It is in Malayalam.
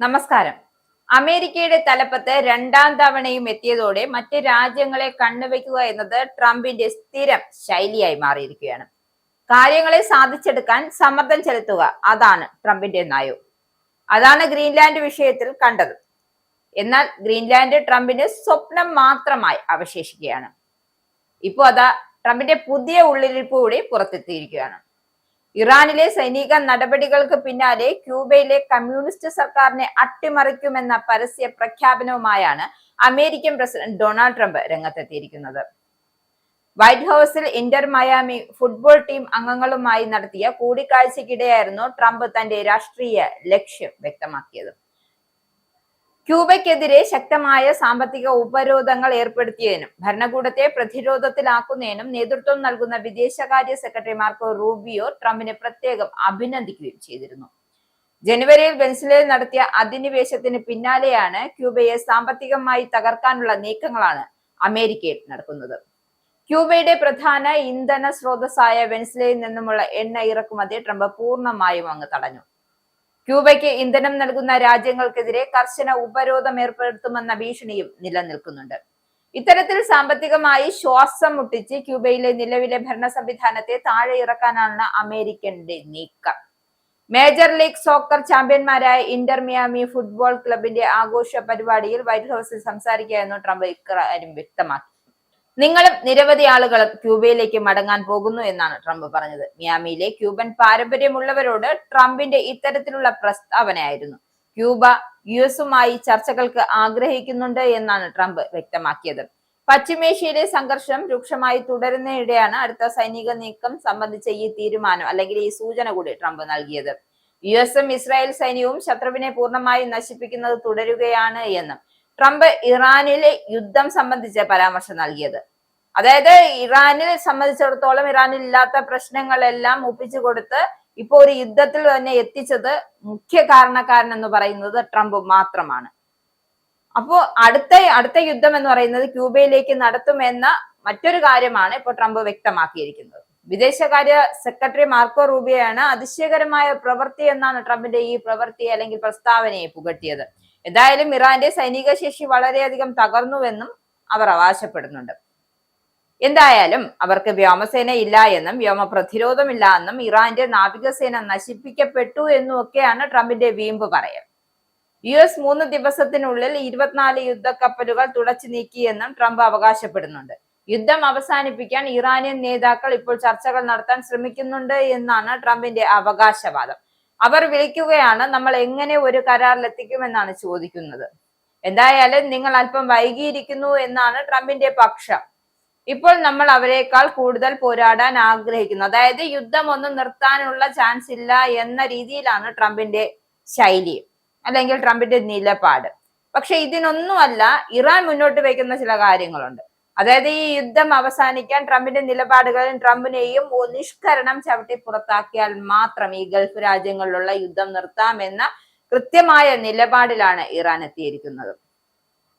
നമസ്കാരം. അമേരിക്കയുടെ തലപ്പത്ത് രണ്ടാം തവണയും എത്തിയതോടെ മറ്റ് രാജ്യങ്ങളെ കണ്ണുവെക്കുക എന്നത് ട്രംപിന്റെ സ്ഥിരം ശൈലിയായി മാറിയിരിക്കുകയാണ്. കാര്യങ്ങളെ സാധിച്ചെടുക്കാൻ സമ്മർദ്ദം ചെലുത്തുക, അതാണ് ട്രംപിന്റെ നയം. അതാണ് ഗ്രീൻലാൻഡ് വിഷയത്തിൽ കണ്ടത്. എന്നാൽ ഗ്രീൻലാൻഡ് ട്രംപിന് സ്വപ്നം മാത്രമായി അവശേഷിക്കുകയാണ്. ഇപ്പോ അതാ ട്രംപിന്റെ പുതിയ ഉള്ളിരിപ്പ് കൂടി പുറത്തെത്തിയിരിക്കുകയാണ്. ഇറാനിലെ സൈനിക നടപടികൾക്ക് പിന്നാലെ ക്യൂബയിലെ കമ്മ്യൂണിസ്റ്റ് സർക്കാരിനെ അട്ടിമറിക്കുമെന്ന പരസ്യ പ്രഖ്യാപനവുമായാണ് അമേരിക്കൻ പ്രസിഡന്റ് ഡൊണാൾഡ് ട്രംപ് രംഗത്തെത്തിയിരിക്കുന്നത്. വൈറ്റ് ഹൗസിൽ ഇന്റർ മയാമി ഫുട്ബോൾ ടീം അംഗങ്ങളുമായി നടത്തിയ കൂടിക്കാഴ്ചയ്ക്കിടെയായിരുന്നു ട്രംപ് തന്റെ രാഷ്ട്രീയ ലക്ഷ്യം വ്യക്തമാക്കിയത്. ക്യൂബയ്ക്കെതിരെ ശക്തമായ സാമ്പത്തിക ഉപരോധങ്ങൾ ഏർപ്പെടുത്തിയതിനും ഭരണകൂടത്തെ പ്രതിരോധത്തിലാക്കുന്നതിനും നേതൃത്വം നൽകുന്ന വിദേശകാര്യ സെക്രട്ടറി മാർക്കോ റൂബിയോ ട്രംപിനെ പ്രത്യേകം അഭിനന്ദിക്കുകയും ചെയ്തിരുന്നു. ജനുവരിയിൽ വെനസ്വേലയിൽ നടത്തിയ അധിനിവേശത്തിന് പിന്നാലെയാണ് ക്യൂബയെ സാമ്പത്തികമായി തകർക്കാനുള്ള നീക്കങ്ങളാണ് അമേരിക്കയിൽ നടക്കുന്നത്. ക്യൂബയുടെ പ്രധാന ഇന്ധന സ്രോതസ്സായ വെനസ്വേലയിൽ നിന്നുമുള്ള എണ്ണ ഇറക്കുമതി ട്രംപ് പൂർണ്ണമായും അങ്ങ് തടഞ്ഞു. ക്യൂബയ്ക്ക് ഇന്ധനം നൽകുന്ന രാജ്യങ്ങൾക്കെതിരെ കർശന ഉപരോധം ഏർപ്പെടുത്തുമെന്ന ഭീഷണിയും നിലനിൽക്കുന്നുണ്ട്. ഇത്തരത്തിൽ സാമ്പത്തികമായി ശ്വാസം മുട്ടിച്ച് ക്യൂബയിലെ നിലവിലെ ഭരണ സംവിധാനത്തെ താഴെ ഇറക്കാനാണ് അമേരിക്കന്റെ നീക്കം. മേജർ ലീഗ് സോക്കർ ചാമ്പ്യന്മാരായ ഇന്റർ മിയാമി ഫുട്ബോൾ ക്ലബിന്റെ ആഘോഷ പരിപാടിയിൽ വൈറ്റ് ഹൗസിൽ സംസാരിക്കുകയായിരുന്നു ട്രംപ് ഇക്കാര്യം വ്യക്തമാക്കി. നിങ്ങളും നിരവധി ആളുകളും ക്യൂബയിലേക്ക് മടങ്ങാൻ പോകുന്നു എന്നാണ് ട്രംപ് പറഞ്ഞത്. മിയാമിയിലെ ക്യൂബൻ പാരമ്പര്യമുള്ളവരോട് ട്രംപിന്റെ ഇത്തരത്തിലുള്ള പ്രസ്താവനയായിരുന്നു. ക്യൂബ യുഎസുമായി ചർച്ചകൾക്ക് ആഗ്രഹിക്കുന്നുണ്ട് എന്നാണ് ട്രംപ് വ്യക്തമാക്കിയത്. പശ്ചിമേഷ്യയിലെ സംഘർഷം രൂക്ഷമായി തുടരുന്നതിനിടെയാണ് അടുത്ത സൈനിക നീക്കം സംബന്ധിച്ച ഈ തീരുമാനം അല്ലെങ്കിൽ ഈ സൂചന കൂടി ട്രംപ് നൽകിയത്. യുഎസും ഇസ്രായേൽ സൈന്യവും ശത്രുവിനെ പൂർണ്ണമായി നശിപ്പിക്കുന്നത് തുടരുകയാണ് എന്നും ട്രംപ് ഇറാനിലെ യുദ്ധം സംബന്ധിച്ച് പരാമർശം നൽകിയത്. അതായത് ഇറാനിൽ സംബന്ധിച്ചിടത്തോളം ഇറാനിൽ ഇല്ലാത്ത പ്രശ്നങ്ങളെല്ലാം ഒപ്പിച്ചു കൊടുത്ത് ഇപ്പോ ഒരു യുദ്ധത്തിൽ തന്നെ എത്തിച്ചത് മുഖ്യ കാരണക്കാരൻ എന്ന് പറയുന്നത് ട്രംപ് മാത്രമാണ്. അപ്പോ അടുത്ത യുദ്ധം എന്ന് പറയുന്നത് ക്യൂബയിലേക്ക് നടത്തുമെന്ന മറ്റൊരു കാര്യമാണ് ഇപ്പോൾ ട്രംപ് വ്യക്തമാക്കിയിരിക്കുന്നത്. വിദേശകാര്യ സെക്രട്ടറി മാർക്കോ റൂബിയോയാണ് അതിശയകരമായ പ്രവൃത്തി എന്നാണ് ട്രംപിന്റെ ഈ പ്രവൃത്തി അല്ലെങ്കിൽ പ്രസ്താവനയെ പുകഴ്ത്തിയത്. എന്തായാലും ഇറാന്റെ സൈനിക ശേഷി വളരെയധികം തകർന്നുവെന്നും അവർ അവകാശപ്പെടുന്നുണ്ട്. എന്തായാലും അവർക്ക് വ്യോമസേന ഇല്ല എന്നും വ്യോമ പ്രതിരോധമില്ല എന്നും ഇറാന്റെ നാവികസേന നശിപ്പിക്കപ്പെട്ടു എന്നും ഒക്കെയാണ് ട്രംപിന്റെ വീമ്പ് പറയൽ. US 3 ദിവസത്തിനുള്ളിൽ 24 യുദ്ധക്കപ്പലുകൾ തുടച്ചു നീക്കിയെന്നും ട്രംപ് അവകാശപ്പെടുന്നുണ്ട്. യുദ്ധം അവസാനിപ്പിക്കാൻ ഇറാനിയൻ നേതാക്കൾ ഇപ്പോൾ ചർച്ചകൾ നടത്താൻ ശ്രമിക്കുന്നുണ്ട് എന്നാണ് ട്രംപിന്റെ അവകാശവാദം. അവർ വിളിക്കുകയാണ്, നമ്മൾ എങ്ങനെ ഒരു കരാറിലെത്തിക്കുമെന്നാണ് ചോദിക്കുന്നത്. എന്തായാലും നിങ്ങൾ അല്പം വൈകിയിരിക്കുന്നു എന്നാണ് ട്രംപിന്റെ പക്ഷം. ഇപ്പോൾ നമ്മൾ അവരെക്കാൾ കൂടുതൽ പോരാടാൻ ആഗ്രഹിക്കുന്നു. അതായത് യുദ്ധം ഒന്നും നിർത്താനുള്ള ചാൻസ് ഇല്ല എന്ന രീതിയിലാണ് ട്രംപിന്റെ ശൈലി അല്ലെങ്കിൽ ട്രംപിന്റെ നിലപാട്. പക്ഷെ ഇതിനൊന്നുമല്ല ഇറാൻ മുന്നോട്ട് വയ്ക്കുന്ന ചില കാര്യങ്ങളുണ്ട്. അതായത് ഈ യുദ്ധം അവസാനിക്കാൻ ട്രംപിന്റെ നിലപാടുകളും ട്രംപിനെയും നിഷ്കരണം ചവിട്ടി പുറത്താക്കിയാൽ മാത്രം ഈ ഗൾഫ് രാജ്യങ്ങളിലുള്ള യുദ്ധം നിർത്താമെന്ന കൃത്യമായ നിലപാടിലാണ് ഇറാൻ എത്തിയിരിക്കുന്നത്.